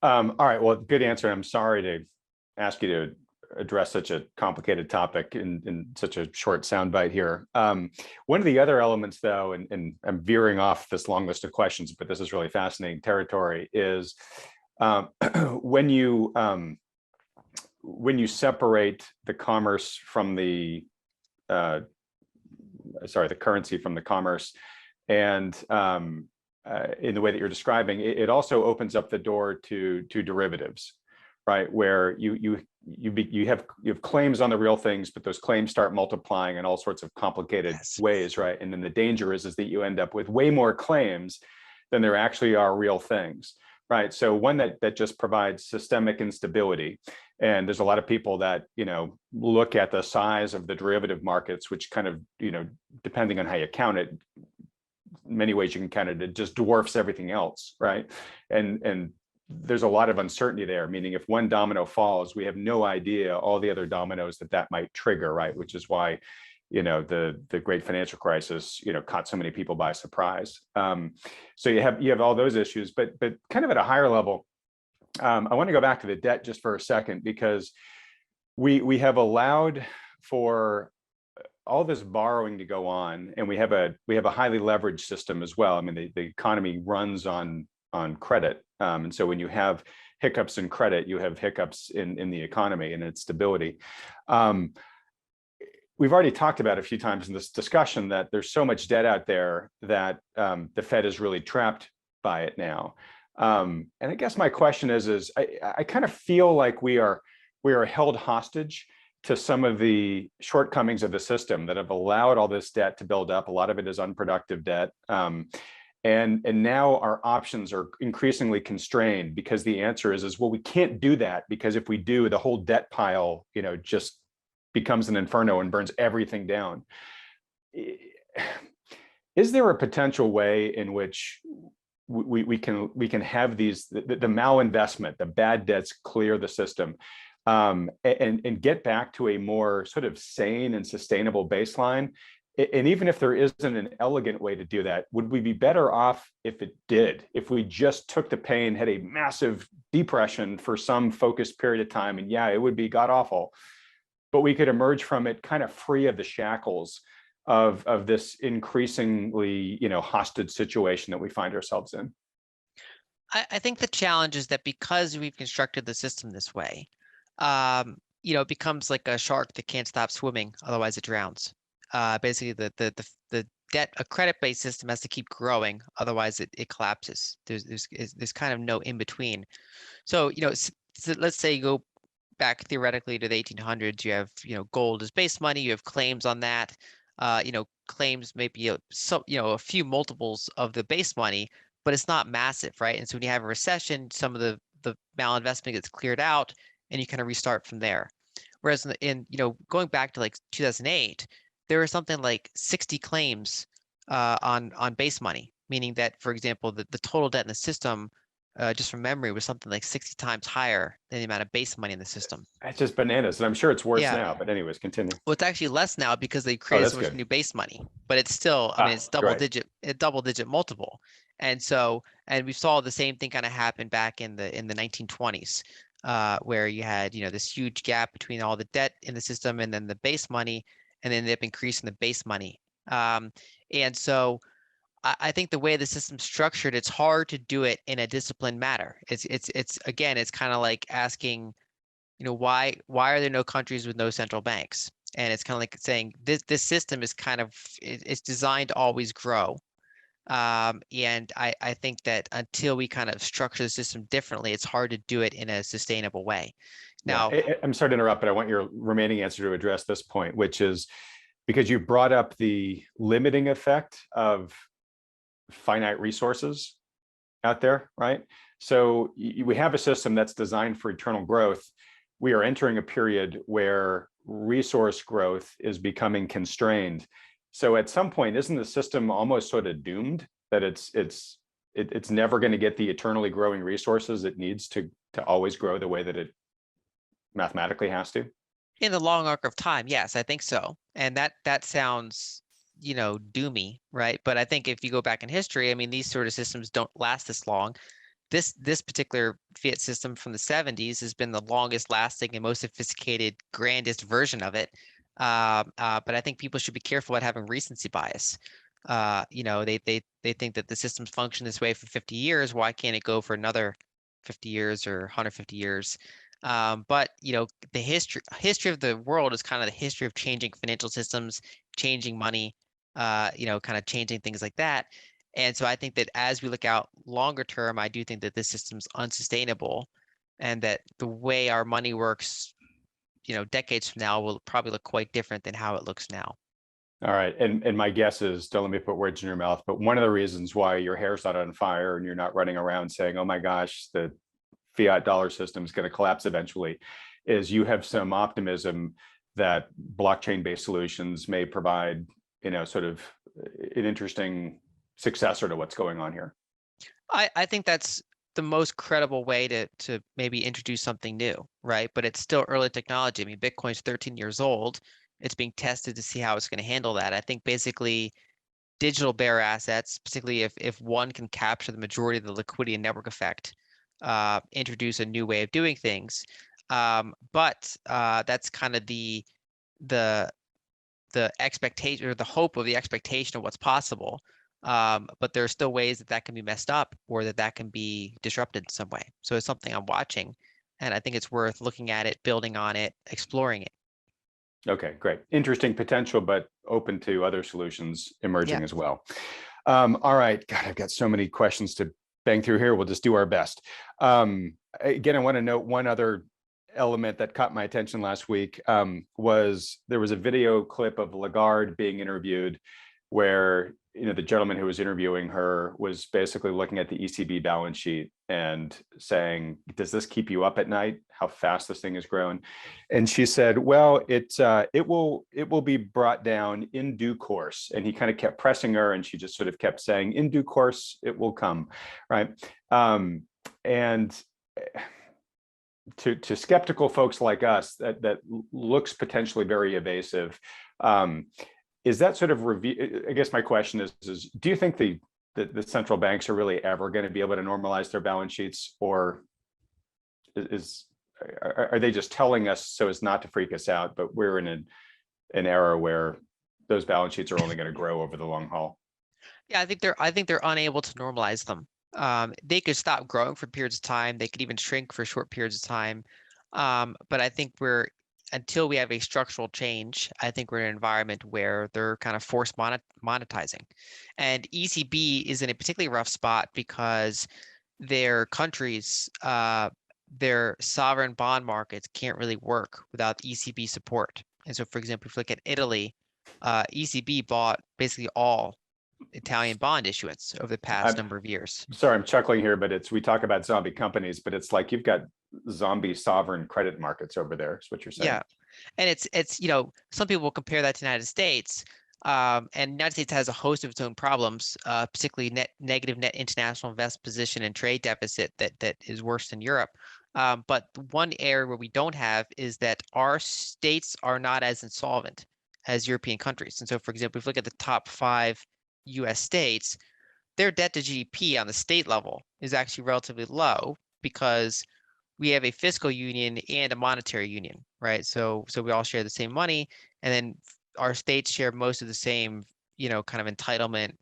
All right. Well, good answer. I'm sorry to ask you to address such a complicated topic in such a short soundbite here. One of the other elements, though, and I'm veering off this long list of questions, but this is really fascinating territory, is um, when you um, when you separate the commerce from uh, the currency from the commerce, and in the way that you're describing, it also opens up the door to derivatives, right? Where you have claims on the real things, but those claims start multiplying in all sorts of complicated Yes. ways, right? And then the danger is that you end up with way more claims than there actually are real things, right? So one that just provides systemic instability. And there's a lot of people that, look at the size of the derivative markets, which kind of, depending on how you count it, many ways you can count it, it just dwarfs everything else, right? And there's a lot of uncertainty there, meaning if one domino falls, we have no idea all the other dominoes that might trigger, right? Which is why, the great financial crisis, caught so many people by surprise. So you have all those issues, but kind of at a higher level, I want to go back to the debt just for a second, because we have allowed for all this borrowing to go on, and we have a highly leveraged system as well. I mean, the economy runs on credit, and so when you have hiccups in credit, you have hiccups in the economy and its stability. We've already talked about a few times in this discussion that there's so much debt out there that the Fed is really trapped by it now. And I guess my question is I kind of feel like we are held hostage to some of the shortcomings of the system that have allowed all this debt to build up. A lot of it is unproductive debt. And now our options are increasingly constrained, because the answer is, well, we can't do that, because if we do, the whole debt pile, just becomes an inferno and burns everything down. Is there a potential way in which we can have the malinvestment, the bad debts clear the system, and get back to a more sort of sane and sustainable baseline? And even if there isn't an elegant way to do that, would we be better off if it did? If we just took the pain, had a massive depression for some focused period of time, and yeah, it would be god awful, but we could emerge from it kind of free of the shackles of this increasingly, hostage situation that we find ourselves in. I think the challenge is that because we've constructed the system this way, it becomes like a shark that can't stop swimming, otherwise it drowns. Basically, the debt, a credit-based system has to keep growing, otherwise it collapses. There's kind of no in between. So, so let's say you go back theoretically to the 1800s. You have, gold as base money. You have claims on that. Claims maybe a few multiples of the base money, but it's not massive, right? And so when you have a recession, some of the malinvestment gets cleared out, and you kind of restart from there. Whereas in going back to like 2008, there were something like 60 claims on base money, meaning that, for example, the total debt in the system, just from memory, was something like 60 times higher than the amount of base money in the system. It's just bananas, and I'm sure it's worse Yeah. now. But anyways, continue. Well, it's actually less now because they Oh, created that's so much good. new base money, but it's still, I mean, it's double Right. digit multiple. And we saw the same thing kind of happen back in the 1920s, where you had, this huge gap between all the debt in the system and then the base money, and then ended up increasing the base money. And so I think the way the system's structured, it's hard to do it in a disciplined manner. It's again, it's kind of like asking, why are there no countries with no central banks? And it's kind of like saying this system is it's designed to always grow. And I think that until we kind of structure the system differently, it's hard to do it in a sustainable way. Now, I'm sorry to interrupt, but I want your remaining answer to address this point, which is because you brought up the limiting effect of finite resources out there, right? So we have a system that's designed for eternal growth. We are entering a period where resource growth is becoming constrained. So at some point, isn't the system almost sort of doomed, that it's never going to get the eternally growing resources it needs to always grow the way that it mathematically has to? in the long arc of time, yes, I think so. And that sounds, doomy, right? But I think if you go back in history, I mean, these sort of systems don't last this long. this particular fiat system from the 70s has been the longest lasting and most sophisticated, grandest version of it. But I think people should be careful about having recency bias. They think that the system's functioned this way for 50 years. Why can't it go for another 50 years or 150 years? But the history of the world is kind of the history of changing financial systems, changing money, kind of changing things like that. And so I think that as we look out longer term, I do think that this system's unsustainable, and that the way our money works, decades from now will probably look quite different than how it looks now. All right. And my guess is, don't let me put words in your mouth, but one of the reasons why your hair's not on fire and you're not running around saying, oh my gosh, the fiat dollar system is going to collapse eventually, is you have some optimism that blockchain-based solutions may provide, sort of an interesting successor to what's going on here. I think that's the most credible way to maybe introduce something new, right? But it's still early technology. I mean, Bitcoin's 13 years old. It's being tested to see how it's going to handle that. I think basically digital bearer assets, particularly if one can capture the majority of the liquidity and network effect, introduce a new way of doing things. But that's kind of the expectation, or the hope of the expectation of what's possible. But there are still ways that can be messed up, or that can be disrupted in some way. So it's something I'm watching, and I think it's worth looking at it, building on it, exploring it. Okay, great. Interesting potential, but open to other solutions emerging as well. All right. God, I've got so many questions to bang through here. We'll just do our best. Again, I want to note one other element that caught my attention last week. There was a video clip of Lagarde being interviewed, where the gentleman who was interviewing her was basically looking at the ECB balance sheet and saying, does this keep you up at night, how fast this thing is growing? And she said, well, it will be brought down in due course. And he kind of kept pressing her, and she just sort of kept saying, in due course it will come, right? And to skeptical folks like us, that looks potentially very evasive. Is that sort of review? I guess my question is do you think the central banks are really ever going to be able to normalize their balance sheets, or are they just telling us so as not to freak us out? But we're in an era where those balance sheets are only going to grow over the long haul. Yeah, I think they're unable to normalize them. They could stop growing for periods of time. They could even shrink for short periods of time. But I think until we have a structural change, I think we're in an environment where they're kind of forced monetizing. And ECB is in a particularly rough spot because their countries, their sovereign bond markets can't really work without ECB support. And so, for example, if you look at Italy, ECB bought basically all Italian bond issuance over the past number of years. Sorry, I'm chuckling here, but we talk about zombie companies, but it's like you've got zombie sovereign credit markets over there, is what you're saying. Yeah. And it's some people will compare that to the United States. And the United States has a host of its own problems, particularly negative net international investment position and trade deficit that is worse than Europe. But one area where we don't have is that our states are not as insolvent as European countries. And so, for example, if we look at the top 5 US states, their debt to GDP on the state level is actually relatively low because we have a fiscal union and a monetary union, right? So we all share the same money, and then our states share most of the same, kind of entitlement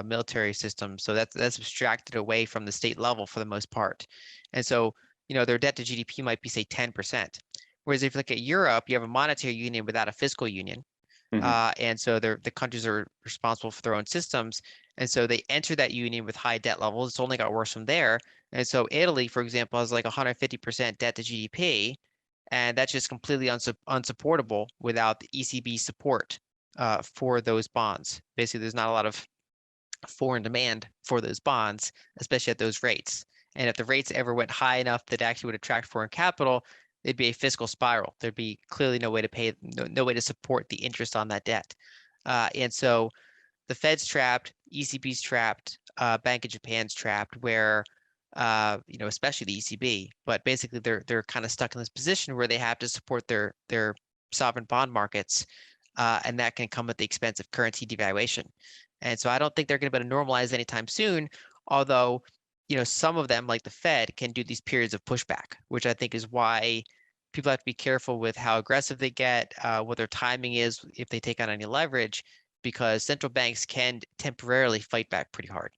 military system. So that's abstracted away from the state level for the most part. And so, their debt to GDP might be, say, 10%. Whereas if you look at Europe, you have a monetary union without a fiscal union. And so the countries are responsible for their own systems. And so they enter that union with high debt levels. It's only got worse from there. And so Italy, for example, has like 150% debt to GDP. And that's just completely unsupportable without the ECB support for those bonds. Basically, there's not a lot of foreign demand for those bonds, especially at those rates. And if the rates ever went high enough that actually would attract foreign capital, it'd be a fiscal spiral. There'd be clearly no way to pay, no way to support the interest on that debt. And so the Fed's trapped, ECB's trapped, Bank of Japan's trapped, where especially the ECB, but basically they're kind of stuck in this position where they have to support their sovereign bond markets, and that can come at the expense of currency devaluation. And so I don't think they're going to be able to normalize anytime soon, although some of them, like the Fed, can do these periods of pushback, which I think is why people have to be careful with how aggressive they get, what their timing is if they take on any leverage, because central banks can temporarily fight back pretty hard.